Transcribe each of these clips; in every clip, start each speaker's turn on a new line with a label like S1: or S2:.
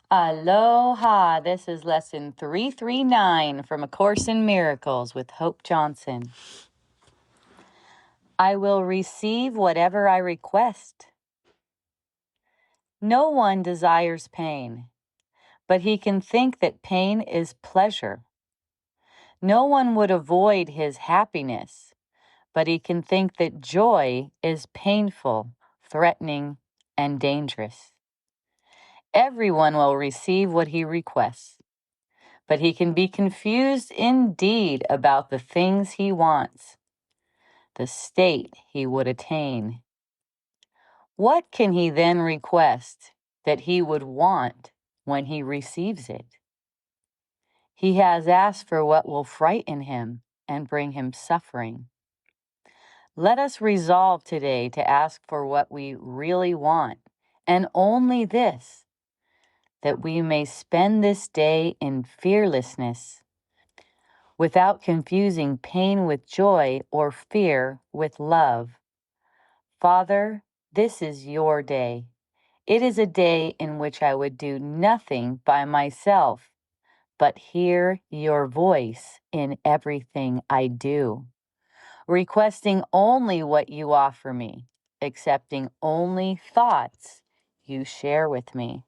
S1: Aloha! This is lesson 339 from A Course in Miracles with Hope Johnson. I will receive whatever I request. No one desires pain, but he can think that pain is pleasure. No one would avoid his happiness, but he can think that joy is painful, threatening, and dangerous. Everyone will receive what he requests, but he can be confused indeed about the things he wants, the state he would attain. What can he then request that he would want when he receives it? He has asked for what will frighten him and bring him suffering. Let us resolve today to ask for what we really want, and only this, that we may spend this day in fearlessness, without confusing pain with joy or fear with love. Father, this is your day. It is a day in which I would do nothing by myself, but hear your voice in everything I do, requesting only what you offer me, accepting only thoughts you share with me.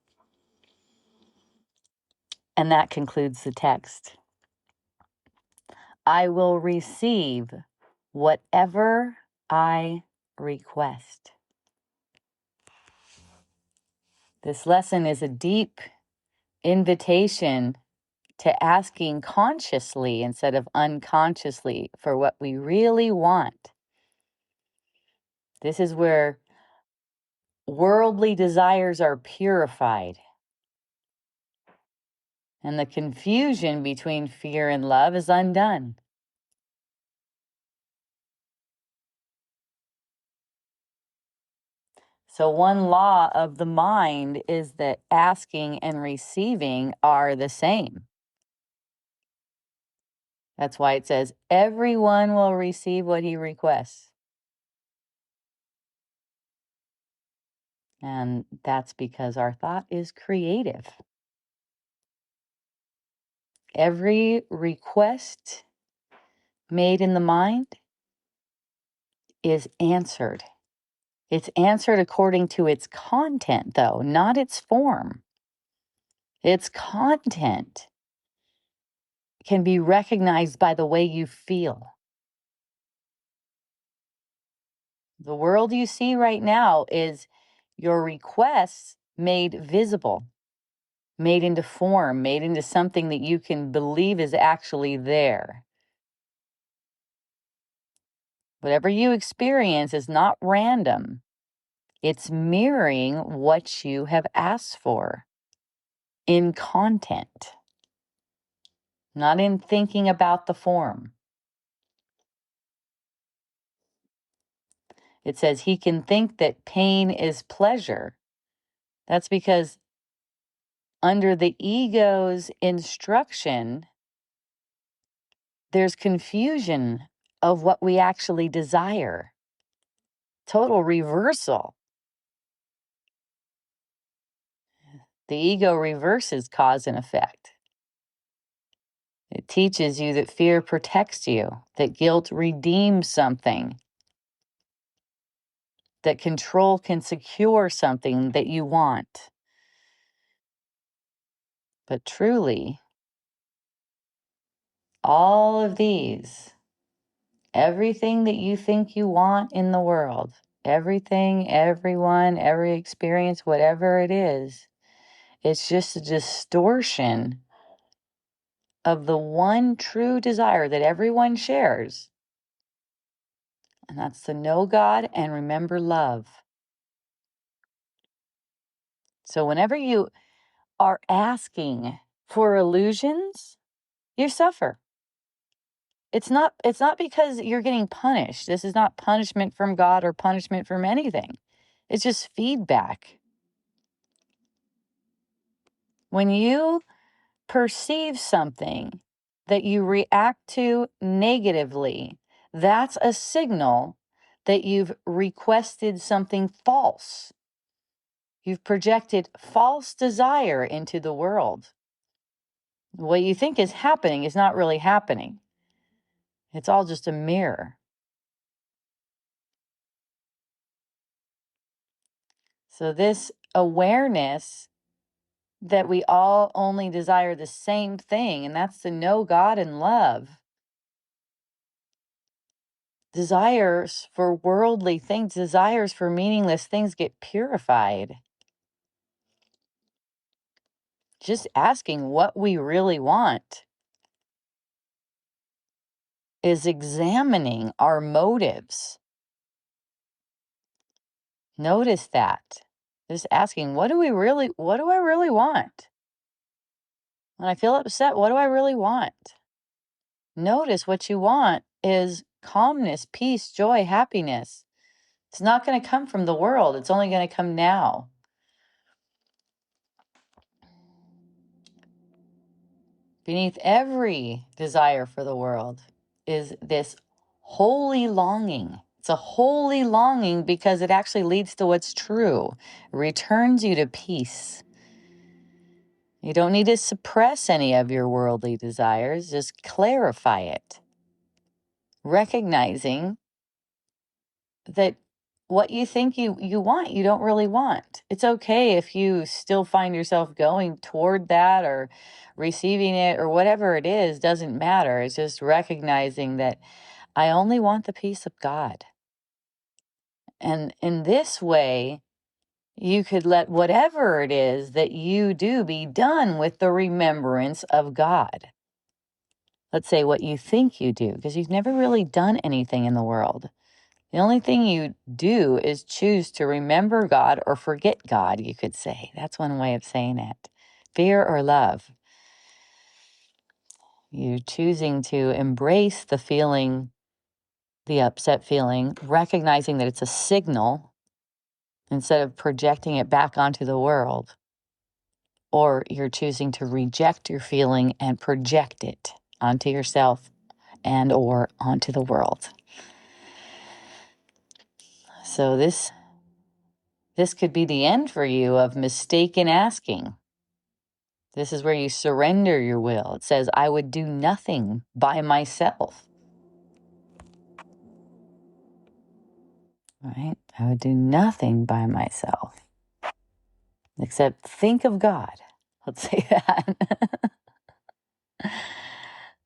S1: And that concludes the text. I will receive whatever I request. This lesson is a deep invitation to asking consciously instead of unconsciously for what we really want. This is where worldly desires are purified, and the confusion between fear and love is undone. So one law of the mind is that asking and receiving are the same. That's why it says, everyone will receive what he requests. And that's because our thought is creative. Every request made in the mind is answered. It's answered according to its content, though, not its form. Its content can be recognized by the way you feel. The world you see right now is your requests made visible, made into form, made into something that you can believe is actually there. Whatever you experience is not random. It's mirroring what you have asked for in content, not in thinking about the form. It says he can think that pain is pleasure. That's because under the ego's instruction, there's confusion of what we actually desire. Total reversal. The ego reverses cause and effect. It teaches you that fear protects you, that guilt redeems something, that control can secure something that you want. But truly, all of these, everything that you think you want in the world, everything, everyone, every experience, whatever it is, it's just a distortion of the one true desire that everyone shares. And that's to know God and remember love. So whenever you are asking for illusions, you suffer. It's not because you're getting punished. This is not punishment from God or punishment from anything. It's just feedback. When you perceive something that you react to negatively, that's a signal that you've requested something false. You've projected false desire into the world. What you think is happening is not really happening. It's all just a mirror. So this awareness that we all only desire the same thing, and that's to know God and love. Desires for worldly things, desires for meaningless things get purified. Just asking what we really want is examining our motives. Notice that. Just asking, what do I really want? When I feel upset, what do I really want? Notice what you want is calmness, peace, joy, happiness. It's not going to come from the world. It's only going to come now. Beneath every desire for the world is this holy longing. It's a holy longing because it actually leads to what's true. It returns you to peace. You don't need to suppress any of your worldly desires. Just clarify it. Recognizing that what you think you want, you don't really want. It's okay if you still find yourself going toward that or receiving it or whatever it is, doesn't matter. It's just recognizing that I only want the peace of God. And in this way, you could let whatever it is that you do be done with the remembrance of God. Let's say what you think you do, because you've never really done anything in the world. The only thing you do is choose to remember God or forget God, you could say. That's one way of saying it. Fear or love. You're choosing to embrace the feeling, the upset feeling, recognizing that it's a signal instead of projecting it back onto the world. Or you're choosing to reject your feeling and project it onto yourself and or onto the world. So this could be the end for you of mistaken asking. This is where you surrender your will. It says, I would do nothing by myself. Right? I would do nothing by myself except think of God. Let's say that.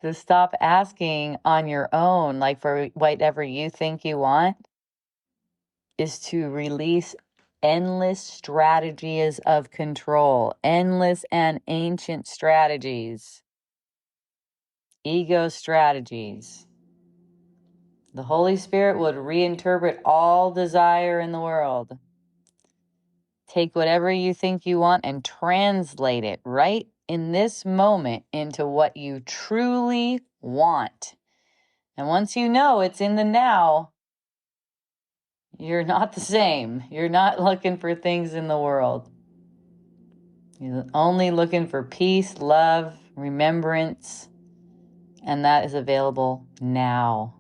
S1: To stop asking on your own, like for whatever you think you want, is to release endless strategies of control, endless and ancient strategies, ego strategies. The Holy Spirit would reinterpret all desire in the world. Take whatever you think you want and translate it right in this moment into what you truly want. And once you know it's in the now, you're not the same. You're not looking for things in the world. You're only looking for peace, love, remembrance, and that is available now.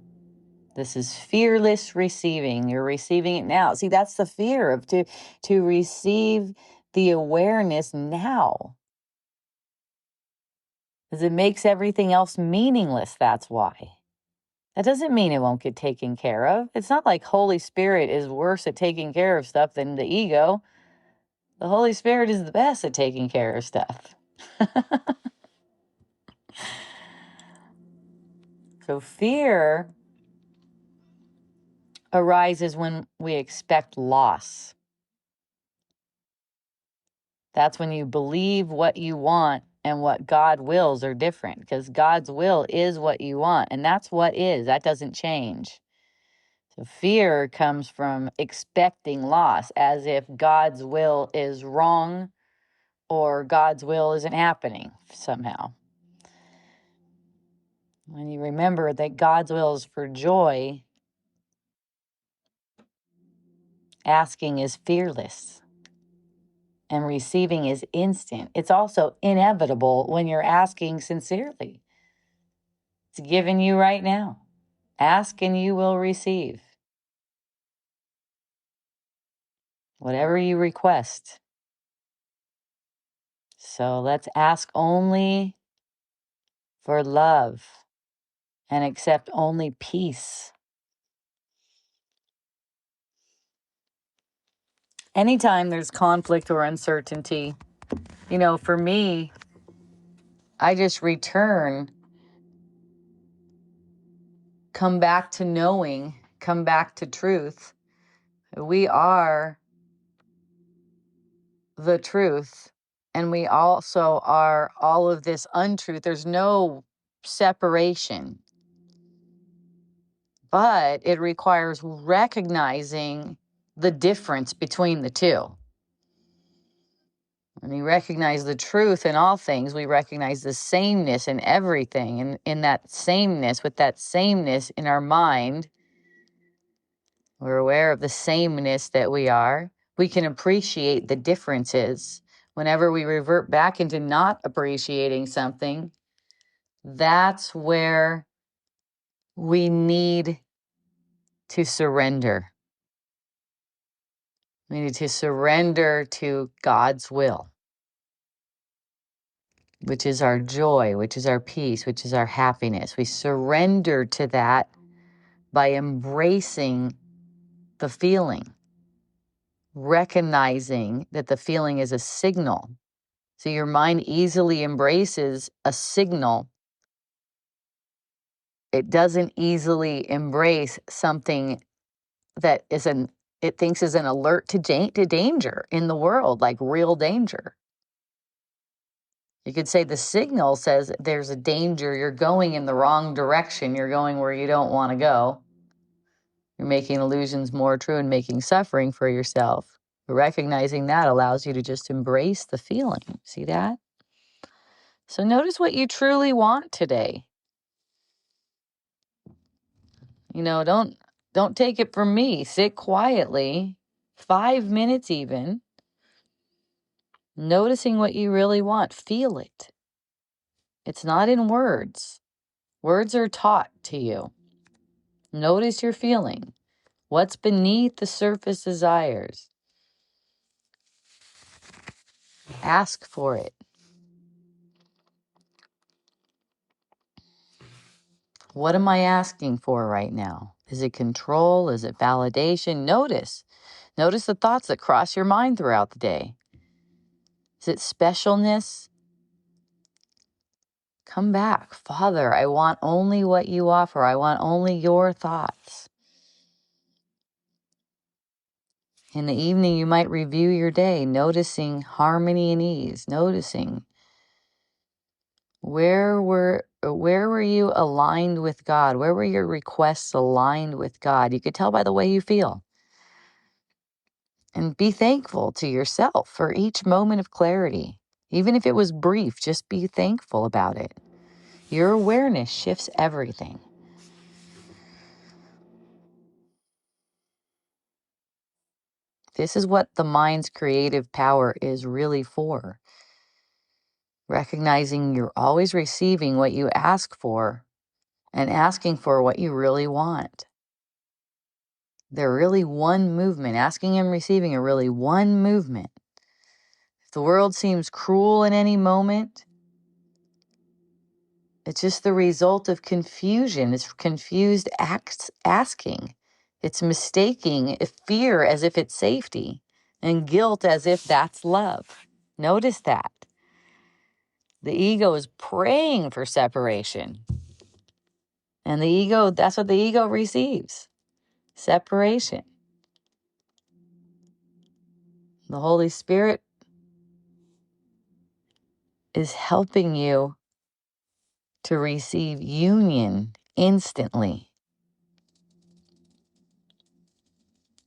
S1: This is fearless receiving. You're receiving it now. See, that's the fear of to receive the awareness now. Because it makes everything else meaningless, that's why. That doesn't mean it won't get taken care of. It's not like Holy Spirit is worse at taking care of stuff than the ego. The Holy Spirit is the best at taking care of stuff. So fear arises when we expect loss. That's when you believe what you want and what God wills are different, because God's will is what you want, and that's what is. That doesn't change. So fear comes from expecting loss, as if God's will is wrong or God's will isn't happening somehow. When you remember that God's will is for joy, asking is fearless and receiving is instant. It's also inevitable when you're asking sincerely. It's given you right now. Ask and you will receive. Whatever you request, So let's ask only for love and accept only peace. Anytime there's conflict or uncertainty, for me, I just return, come back to knowing, come back to truth. We are the truth, and we also are all of this untruth. There's no separation, but it requires recognizing the difference between the two. When we recognize the truth in all things, we recognize the sameness in everything. And in that sameness, with that sameness in our mind, we're aware of the sameness that we are. We can appreciate the differences. Whenever we revert back into not appreciating something, that's where we need to surrender. We need to surrender to God's will, which is our joy, which is our peace, which is our happiness. We surrender to that by embracing the feeling, recognizing that the feeling is a signal. So your mind easily embraces a signal. It doesn't easily embrace something that it thinks is an alert to danger in the world, like real danger. You could say the signal says there's a danger, you're going in the wrong direction, you're going where you don't want to go. You're making illusions more true and making suffering for yourself. Recognizing that allows you to just embrace the feeling. See that? So notice what you truly want today. Don't take it from me. Sit quietly, 5 minutes even, noticing what you really want. Feel it. It's not in words. Words are taught to you. Notice your feeling. What's beneath the surface desires? Ask for it. What am I asking for right now? Is it control? Is it validation? Notice. Notice the thoughts that cross your mind throughout the day. Is it specialness? Come back. Father, I want only what you offer. I want only your thoughts. In the evening, you might review your day, noticing harmony and ease, noticing where were you aligned with God? Where were your requests aligned with God? You could tell by the way you feel. And be thankful to yourself for each moment of clarity. Even if it was brief, just be thankful about it. Your awareness shifts everything. This is what the mind's creative power is really for. Recognizing you're always receiving what you ask for and asking for what you really want. They're really one movement. Asking and receiving are really one movement. If the world seems cruel in any moment, it's just the result of confusion. It's confused asking. It's mistaking fear as if it's safety and guilt as if that's love. Notice that. The ego is praying for separation. And that's what the ego receives. Separation. The Holy Spirit is helping you to receive union instantly.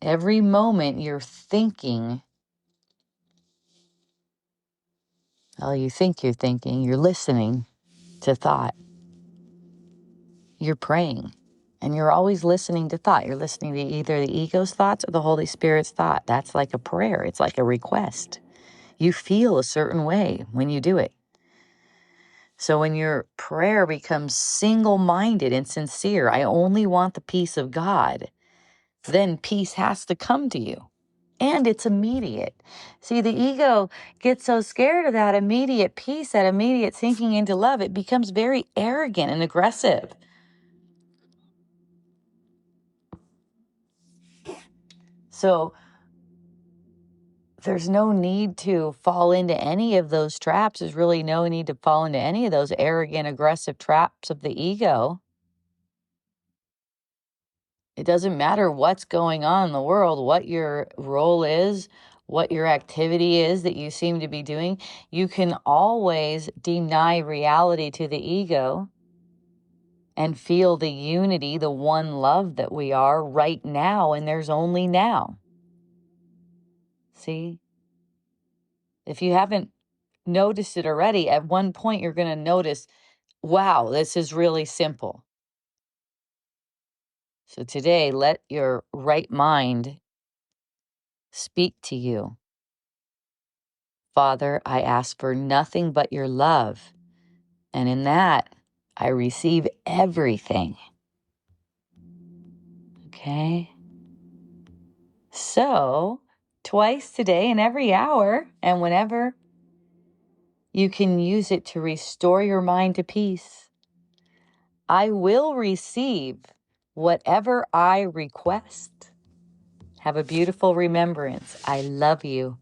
S1: Every moment you're thinking, you think you're thinking, you're listening to thought. You're praying. And you're always listening to thought. You're listening to either the ego's thoughts or the Holy Spirit's thought. That's like a prayer. It's like a request. You feel a certain way when you do it. So when your prayer becomes single-minded and sincere, I only want the peace of God, then peace has to come to you. and it's immediate. See, the ego gets so scared of that immediate peace, that immediate sinking into love, it becomes very arrogant and aggressive. So there's no need to fall into any of those traps. There's really no need to fall into any of those arrogant, aggressive traps of the ego. It doesn't matter what's going on in the world, what your role is, what your activity is that you seem to be doing. You can always deny reality to the ego and feel the unity, the one love that we are right now, and there's only now. See? If you haven't noticed it already, at one point you're going to notice, wow, this is really simple. So today, let your right mind speak to you. Father, I ask for nothing but your love, and in that, I receive everything. Okay? So, twice today and every hour, and whenever you can use it to restore your mind to peace. I will receive whatever I request. Have a beautiful remembrance. I love you.